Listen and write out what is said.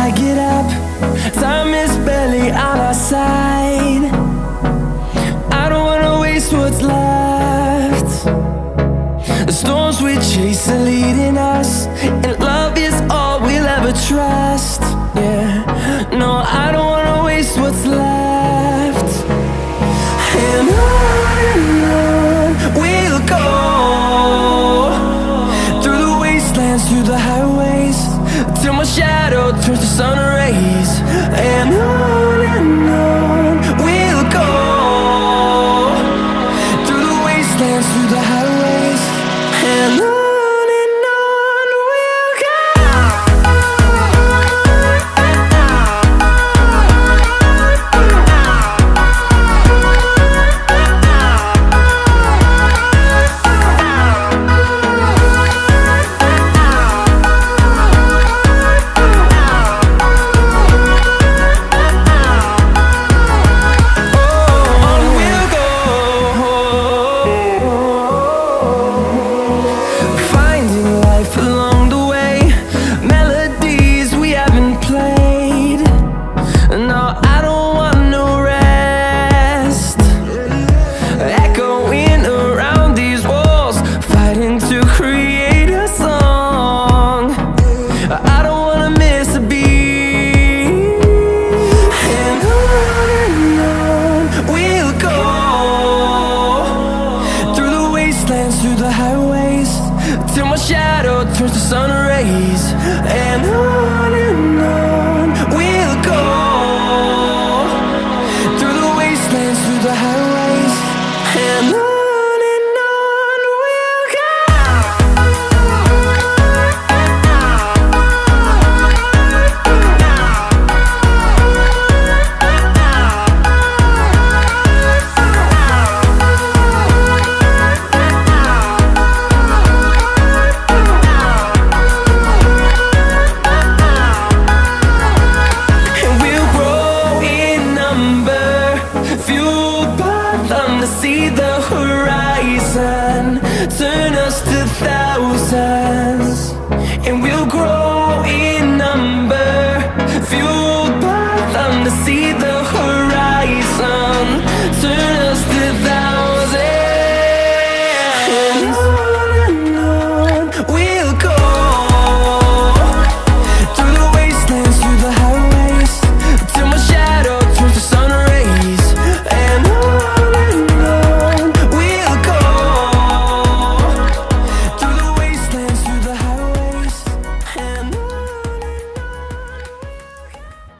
I get up, time is barely on our side. I don't wanna waste what's left. The storms we chase are leading us, and love is all we'll ever trust. Yeah, no, I don't wanna waste what's left. And on we'll go, through the wastelands, through the highways, till my shadow turns to sun rays. And on we'll go, through the wastelands, through the highways, and on we'll go. Through the highways, till my shadow turns to sun rays. And on we'll go, through the wastelands, through the highways, and on we'll go. To see the horizon turn us to thousands, and we'll grow in number, fueled by them to see the